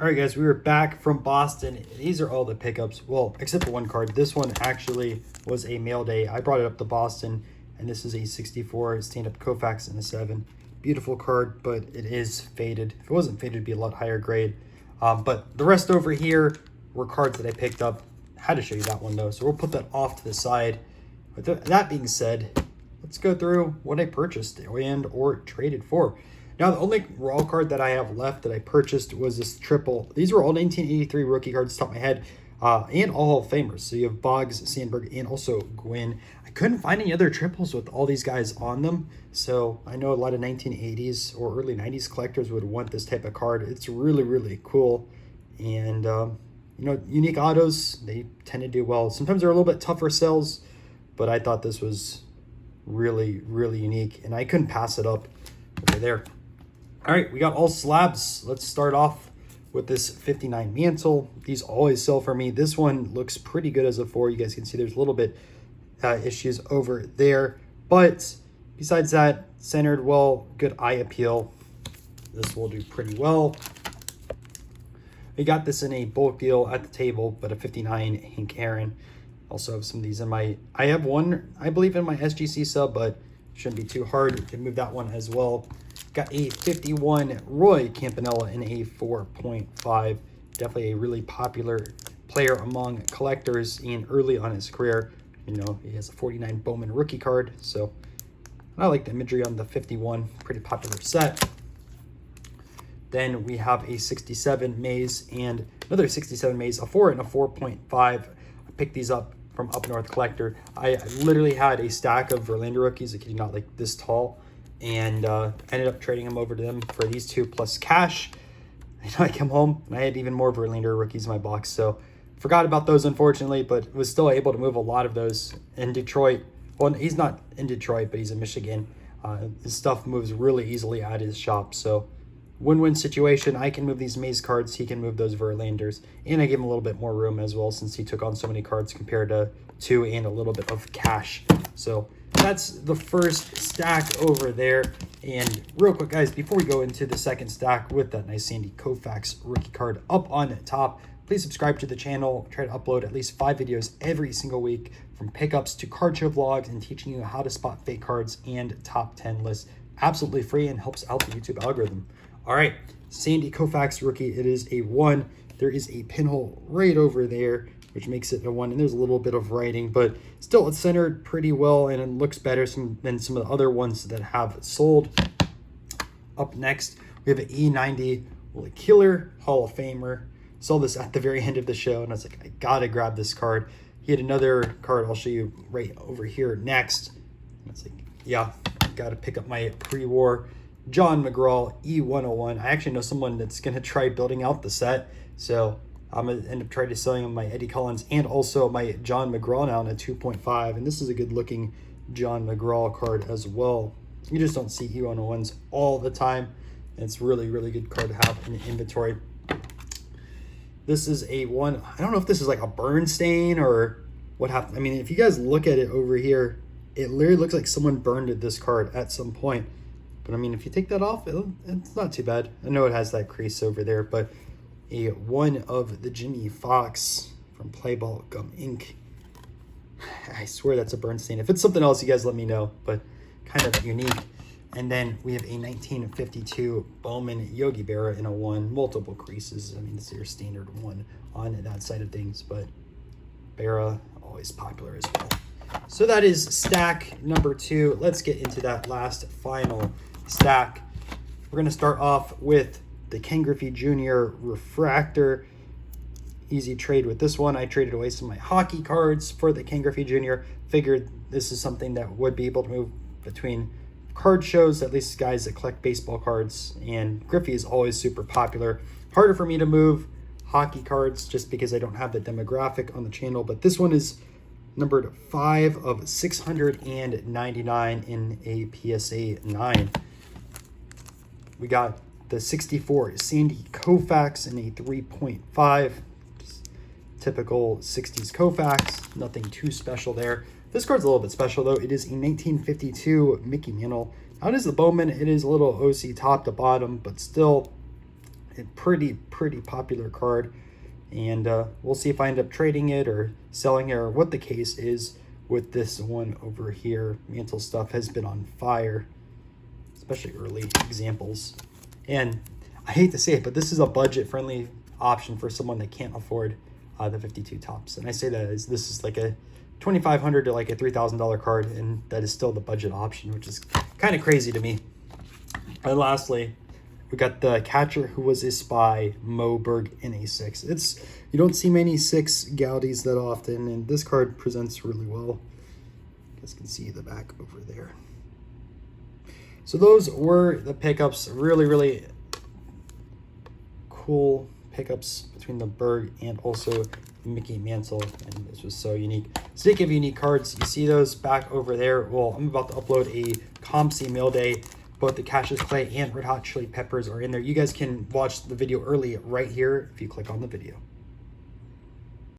All right, guys, we were back from Boston. These are all the pickups. Well, except for one card. This one actually was a mail day. I brought it up to Boston, and this is a 64 stand-up Koufax in a 7. Beautiful card, but it is faded. If it wasn't faded, it'd be a lot higher grade. But the rest over here were cards that I picked up. Had to show you that one, though, so we'll put that off to the side. With that being said, let's go through what I purchased and or traded for. Now, the only raw card that I have left that I purchased was this triple. These were all 1983 rookie cards, top of my head, and all Hall of Famers. So you have Boggs, Sandberg, and also Gwynn. I couldn't find any other triples with all these guys on them. So I know a lot of 1980s or early 90s collectors would want this type of card. It's really, really cool. And, you know, unique autos, they tend to do well. Sometimes they're a little bit tougher sells, but I thought this was really, really unique. And I couldn't pass it up over there. All right, we got all slabs. Let's start off with this 59 Mantle. These always sell for me. This one looks pretty good as a 4. You guys can see there's a little bit issues over there. But besides that, centered well, good eye appeal. This will do pretty well. We got this in a bulk deal at the table, but a 59 Hank Aaron. Also have some of these in my... I have one, I believe, in my SGC sub, but shouldn't be too hard. You can move that one as well. Got a 51 Roy Campanella in a 4.5. Definitely a really popular player among collectors and early on his career. You know, he has a 49 Bowman rookie card. So I like the imagery on the 51. Pretty popular set. Then we have a 67 Maze and another 67 Maze, a 4 and a 4.5. I picked these up from Up North Collector. I literally had a stack of Verlander rookies, I kid you not, like this tall. And ended up trading them over to them for these two plus cash. And I come home and I had even more Verlander rookies in my box. So forgot about those, unfortunately, but was still able to move a lot of those in Detroit. Well, he's not in Detroit, but he's in Michigan. His stuff moves really easily at his shop. So win-win situation. I can move these Maze cards. He can move those Verlanders. And I gave him a little bit more room as well since he took on so many cards compared to 2 and a little bit of cash. So that's the first stack over there. And real quick, guys, before we go into the second stack with that nice Sandy Koufax rookie card up on top, please subscribe to the channel. Try to upload at least 5 videos every single week, from pickups to card show vlogs and teaching you how to spot fake cards and top 10 lists. Absolutely free and helps out the YouTube algorithm. All right, Sandy Koufax rookie. It is a 1. There is a pinhole right over there, which makes it a 1, and there's a little bit of writing, but still it's centered pretty well, and it looks better than some of the other ones that have sold. Up next, we have an E90 Killer Hall of Famer. Saw this at the very end of the show, and I was like, I gotta grab this card. He had another card I'll show you right over here next. And it's like, yeah, gotta pick up my pre-war John McGraw E101. I actually know someone that's gonna try building out the set, so I'm going to end up trying to selling him my Eddie Collins and also my John McGraw now in a 2.5. And this is a good looking John McGraw card as well. You just don't see E101s all the time. And it's really, really good card to have in the inventory. This is a 1. I don't know if this is like a burn stain or what happened. I mean, if you guys look at it over here, it literally looks like someone burned this card at some point. But I mean, if you take that off, it's not too bad. I know it has that crease over there, but a 1 of the Jimmy Fox from Playball Gum Inc. I swear that's a burn stain. If it's something else, you guys let me know, but kind of unique. And then we have a 1952 Bowman Yogi Berra in a 1, multiple creases. I mean, this is your standard 1 on that side of things, but Berra, always popular as well. So that is stack number 2. Let's get into that last final stack. We're going to start off with the Ken Griffey Jr. Refractor. Easy trade with this one. I traded away some of my hockey cards for the Ken Griffey Jr. Figured this is something that would be able to move between card shows, at least guys that collect baseball cards, and Griffey is always super popular. Harder for me to move hockey cards just because I don't have the demographic on the channel, but this one is numbered 5 of 699 in a PSA 9. We got the 64 Sandy Koufax in a 3.5. Typical 60s Koufax, nothing too special there. This card's a little bit special though. It is a 1952 Mickey Mantle. Now it is the Bowman. It is a little OC top to bottom, but still a pretty popular card. And we'll see if I end up trading it or selling it or what the case is with this one over here. Mantle stuff has been on fire, especially early examples. And I hate to say it, but this is a budget-friendly option for someone that can't afford the 52 tops. And I say that as this is like a $2,500 to like a $3,000 card, and that is still the budget option, which is kind of crazy to me. And lastly, we got the catcher who was a spy, Moberg in a 6. You don't see many 6 Gaudis that often, and this card presents really well. You guys can see the back over there. So those were the pickups. Really cool pickups between the Berg and also Mickey Mantle, and this was so unique. Speaking of unique cards, you see those back over there. Well, I'm about to upload a ComC mail day. Both the Cassius Clay and Red Hot Chili Peppers are in there. You guys can watch the video early right here if you click on the video.